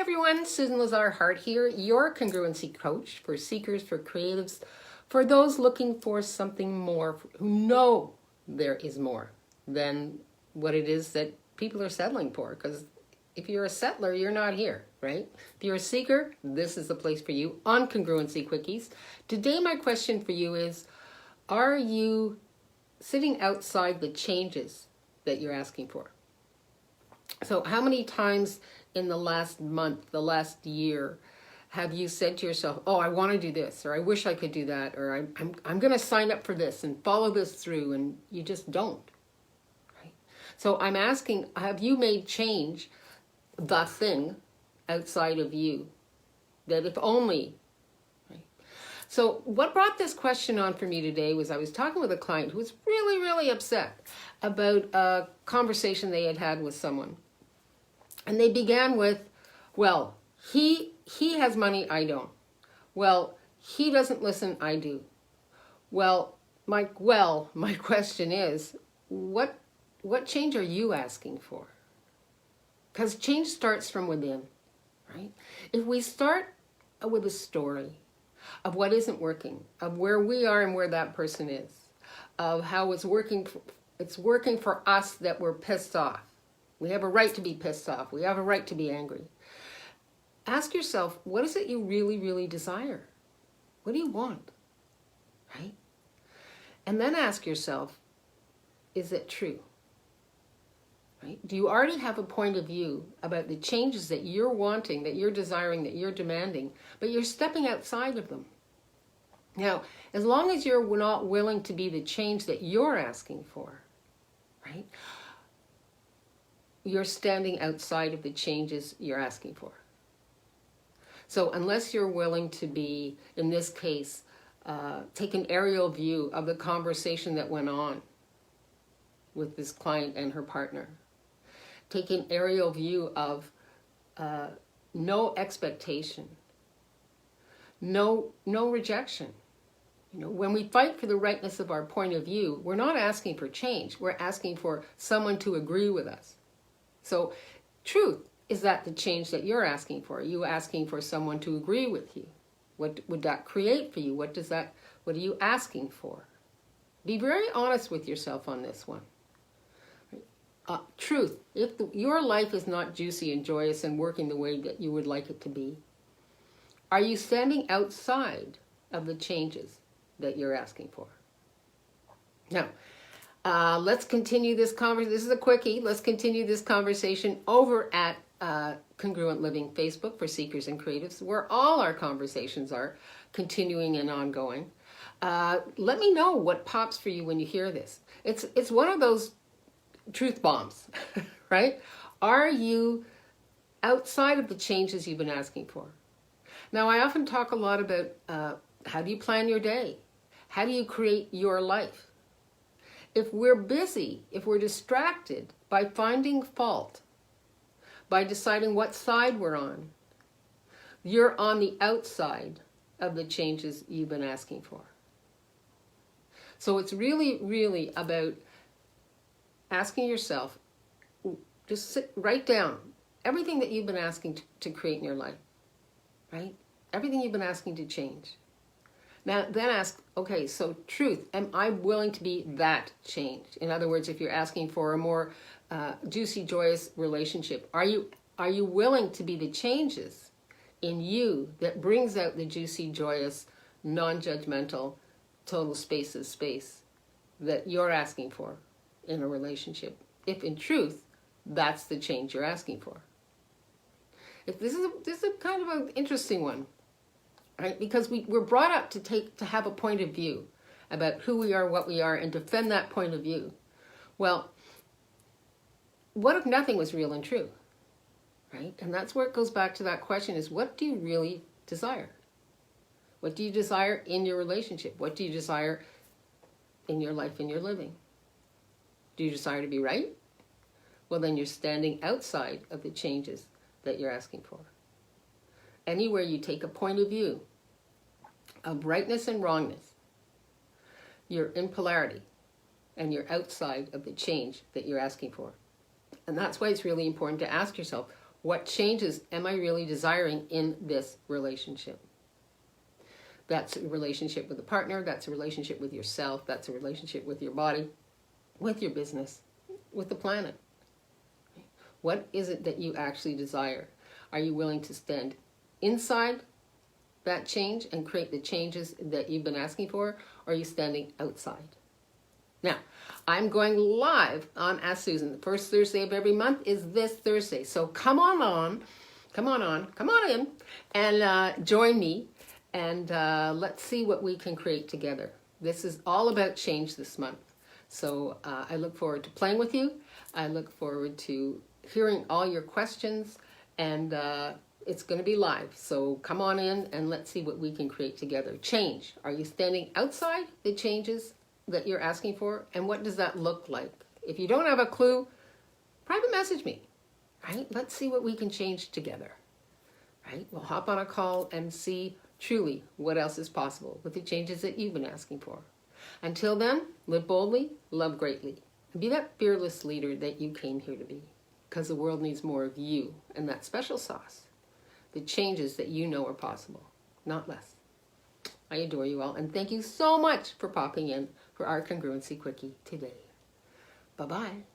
everyone, Susan Lazar-Hart here, your congruency coach for seekers, for creatives, for those looking for something more, who know there is more than what it is that people are settling for. Because if you're a settler, you're not here, right? If you're a seeker, this is the place for you on Congruency Quickies. Today, my question for you is, are you sitting outside the changes that you're asking for? So how many times in the last month, the last year, have you said to yourself, oh, I want to do this, or I wish I could do that, or I'm going to sign up for this and follow this through, and you just don't, right? So I'm asking, have you made change the thing outside of you that if only, right? So what brought this question on for me today was I was talking with a client who was really, really upset about a conversation they had had with someone. And they began with, well, he has money, I don't. Well, he doesn't listen, I do. Well, my question is, what change are you asking for? Because change starts from within, right? If we start with a story of what isn't working, of where we are and where that person is, of how it's working for us that we're pissed off. We have a right to be pissed off. We have a right to be angry. Ask yourself, what is it you really, really desire? What do you want, right? And then ask yourself, is it true, right? Do you already have a point of view about the changes that you're wanting, that you're desiring, that you're demanding, but you're stepping outside of them? Now, as long as you're not willing to be the change that you're asking for, right? You're standing outside of the changes you're asking for. So unless you're willing to be, in this case, take an aerial view of the conversation that went on with this client and her partner, take an aerial view of no expectation, no rejection. You know, when we fight for the rightness of our point of view, we're not asking for change. We're asking for someone to agree with us. So truth, is that the change that you're asking for? Are you asking for someone to agree with you? What would that create for you? What are you asking for? Be very honest with yourself on this one. Truth, if your life is not juicy and joyous and working the way that you would like it to be, are you standing outside of the changes that you're asking for? Now, let's continue this conversation. This is a quickie. Let's continue this conversation over at Congruent Living Facebook for Seekers and Creatives, where all our conversations are continuing and ongoing. Let me know what pops for you when you hear this. It's one of those truth bombs, right? Are you outside of the changes you've been asking for? Now, I often talk a lot about how do you plan your day? How do you create your life? If we're busy, if we're distracted by finding fault, by deciding what side we're on, you're on the outside of the changes you've been asking for. So it's really, really about asking yourself, just write down everything that you've been asking to create in your life, right? Everything you've been asking to change. Now, then ask, okay, so truth, am I willing to be that change? In other words, if you're asking for a more juicy, joyous relationship, are you willing to be the changes in you that brings out the juicy, joyous, non-judgmental, total space of space that you're asking for in a relationship? If in truth, that's the change you're asking for. If this is a kind of an interesting one. Right? Because we're brought up to have a point of view about who we are, what we are, and defend that point of view. Well, what if nothing was real and true? Right? And that's where it goes back to that question is, what do you really desire? What do you desire in your relationship? What do you desire in your life, in your living? Do you desire to be right? Well, then you're standing outside of the changes that you're asking for. Anywhere you take a point of view of rightness and wrongness, you're in polarity and you're outside of the change that you're asking for. And that's why it's really important to ask yourself, What changes am I really desiring in this relationship? That's a relationship with a partner, that's a relationship with yourself, that's a relationship with your body, with your business, with the planet. What is it that you actually desire? Are you willing to stand inside that change and create the changes that you've been asking for, or are you standing outside? Now, I'm going live on Ask Susan. The first Thursday of every month is this Thursday. So come on in and join me, and let's see what we can create together. This is all about change this month. So I look forward to playing with you. I look forward to hearing all your questions, and it's going to be live. So come on in and let's see what we can create together. Change. Are you standing outside the changes that you're asking for? And what does that look like? If you don't have a clue, private message me, right? Let's see what we can change together, right? We'll hop on a call and see truly what else is possible with the changes that you've been asking for. Until then, live boldly, love greatly, and be that fearless leader that you came here to be, because the world needs more of you and that special sauce, the changes that you know are possible, not less. I adore you all, and thank you so much for popping in for our Congruency Quickie today. Bye-bye.